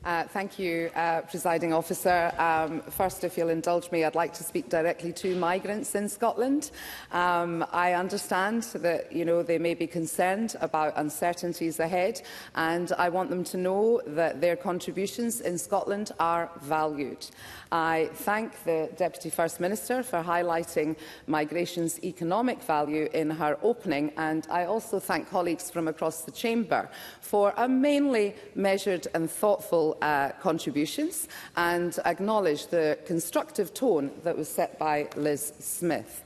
Thank you, Presiding Officer. First, if you'll indulge me, I'd like to speak directly to migrants in Scotland. I understand that they may be concerned about uncertainties ahead, and I want them to know that their contributions in Scotland are valued. I thank the Deputy First Minister for highlighting migration's economic value in her opening, and I also thank colleagues from across the Chamber for a mainly measured and thoughtful contributions, and acknowledge the constructive tone that was set by Liz Smith.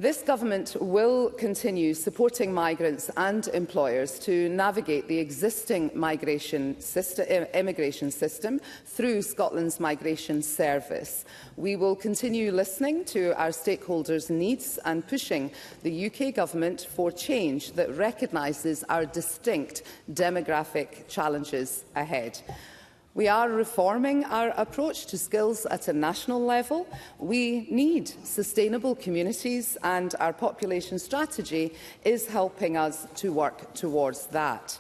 This government will continue supporting migrants and employers to navigate the existing immigration system through Scotland's Migration Service. We will continue listening to our stakeholders' needs and pushing the UK government for change that recognises our distinct demographic challenges ahead. We are reforming our approach to skills at a national level. We need sustainable communities, and our population strategy is helping us to work towards that.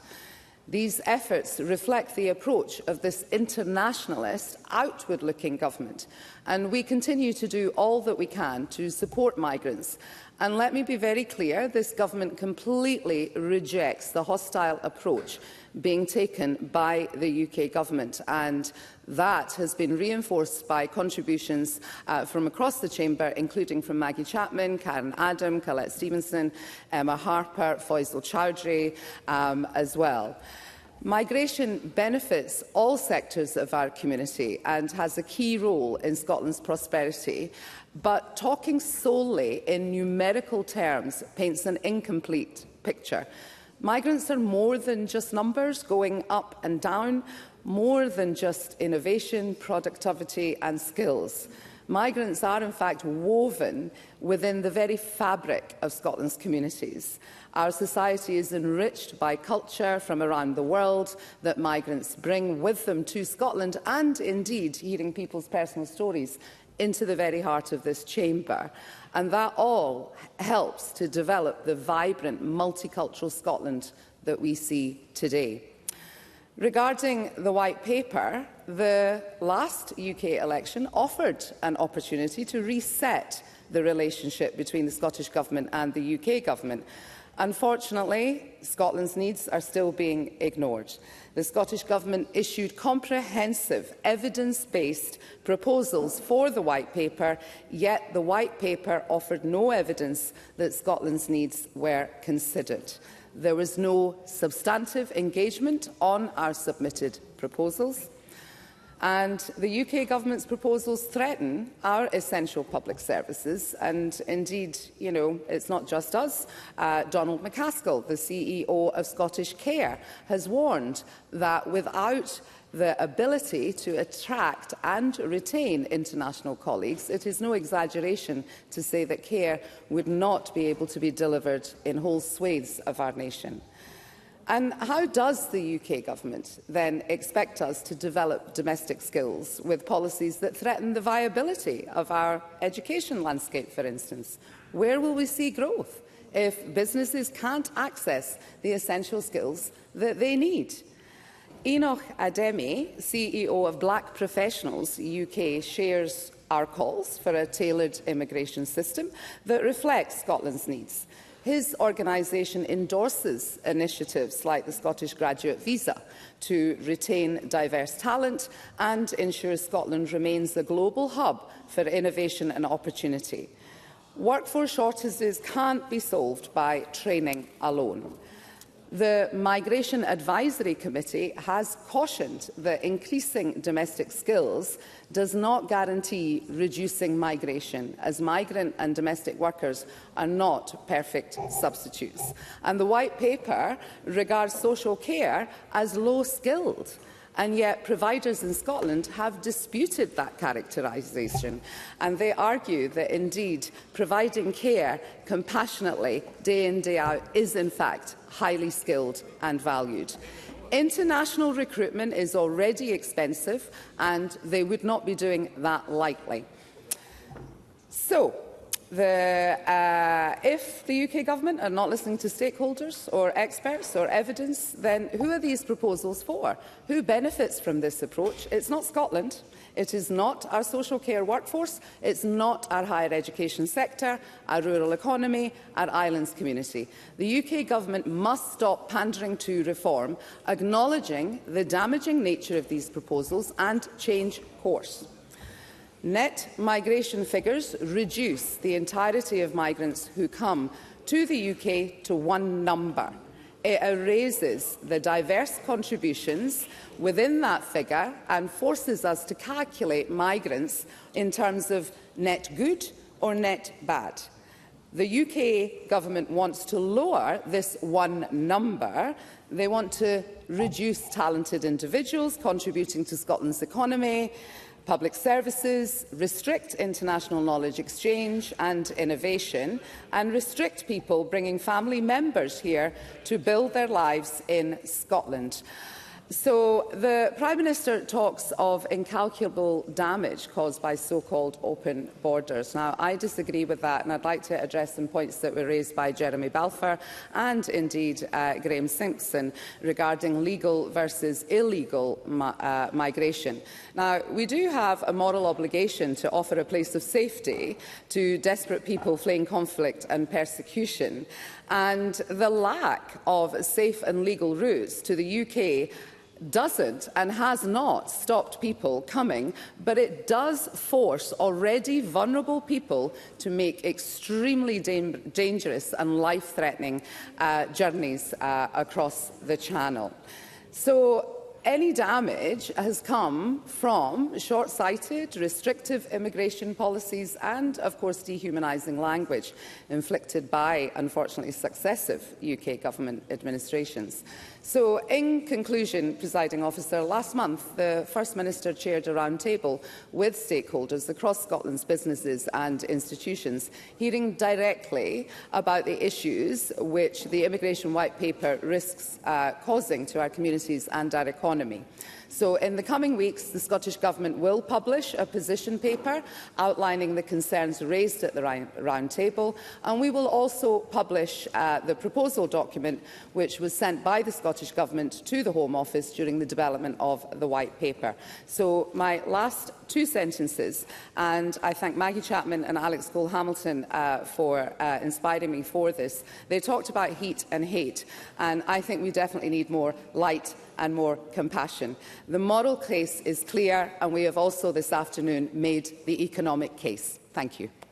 These efforts reflect the approach of this internationalist, outward-looking government, and we continue to do all that we can to support migrants. And let me be very clear, this government completely rejects the hostile approach being taken by the UK government, and that has been reinforced by contributions from across the Chamber, including from Maggie Chapman, Karen Adam, Colette Stevenson, Emma Harper, Faisal Chowdhury as well. Migration benefits all sectors of our community and has a key role in Scotland's prosperity, but talking solely in numerical terms paints an incomplete picture. Migrants are more than just numbers going up and down, more than just innovation, productivity and skills. Migrants are in fact woven within the very fabric of Scotland's communities. Our society is enriched by culture from around the world that migrants bring with them to Scotland, and indeed hearing people's personal stories into the very heart of this chamber. And that all helps to develop the vibrant, multicultural Scotland that we see today. Regarding the White Paper, the last UK election offered an opportunity to reset the relationship between the Scottish Government and the UK Government. Unfortunately, Scotland's needs are still being ignored. The Scottish Government issued comprehensive, evidence-based proposals for the White Paper, yet the White Paper offered no evidence that Scotland's needs were considered. There was no substantive engagement on our submitted proposals, and the UK Government's proposals threaten our essential public services. And indeed, it's not just us. Donald McCaskill, the CEO of Scottish Care, has warned that without the ability to attract and retain international colleagues, it is no exaggeration to say that care would not be able to be delivered in whole swathes of our nation. And how does the UK Government then expect us to develop domestic skills with policies that threaten the viability of our education landscape, for instance? Where will we see growth if businesses can't access the essential skills that they need? Enoch Ademi, CEO of Black Professionals UK, shares our calls for a tailored immigration system that reflects Scotland's needs. His organisation endorses initiatives like the Scottish Graduate Visa to retain diverse talent and ensure Scotland remains a global hub for innovation and opportunity. Workforce shortages can't be solved by training alone. The Migration Advisory Committee has cautioned that increasing domestic skills does not guarantee reducing migration, as migrant and domestic workers are not perfect substitutes. And the White Paper regards social care as low-skilled. And yet providers in Scotland have disputed that characterisation, and they argue that indeed providing care compassionately day in, day out is in fact highly skilled and valued. International recruitment is already expensive, and they would not be doing that lightly. So, If the UK government are not listening to stakeholders or experts or evidence, then who are these proposals for? Who benefits from this approach? It's not Scotland. It is not our social care workforce. It's not our higher education sector, our rural economy, our islands community. The UK government must stop pandering to reform, acknowledging the damaging nature of these proposals and change course. Net migration figures reduce the entirety of migrants who come to the UK to one number. It erases the diverse contributions within that figure and forces us to calculate migrants in terms of net good or net bad. The UK government wants to lower this one number. They want to reduce talented individuals contributing to Scotland's economy, public services, restrict international knowledge exchange and innovation, and restrict people bringing family members here to build their lives in Scotland. So the Prime Minister talks of incalculable damage caused by so-called open borders. Now, I disagree with that, and I'd like to address some points that were raised by Jeremy Balfour and indeed Graham Simpson regarding legal versus illegal migration. Now, we do have a moral obligation to offer a place of safety to desperate people fleeing conflict and persecution, and the lack of safe and legal routes to the UK doesn't and has not stopped people coming, but it does force already vulnerable people to make extremely dangerous and life-threatening journeys across the Channel. So any damage has come from short-sighted, restrictive immigration policies and, of course, dehumanising language inflicted by, unfortunately, successive UK government administrations. So, in conclusion, Presiding Officer, last month the First Minister chaired a roundtable with stakeholders across Scotland's businesses and institutions, hearing directly about the issues which the Immigration White Paper risks causing to our communities and our economy. So, in the coming weeks, the Scottish Government will publish a position paper outlining the concerns raised at the roundtable, and we will also publish the proposal document which was sent by the Scottish Government to the Home Office during the development of the White Paper. So, my last two sentences, and I thank Maggie Chapman and Alex Cole-Hamilton for inspiring me for this. They talked about heat and hate, and I think we definitely need more light and more compassion. The moral case is clear, and we have also this afternoon made the economic case. Thank you.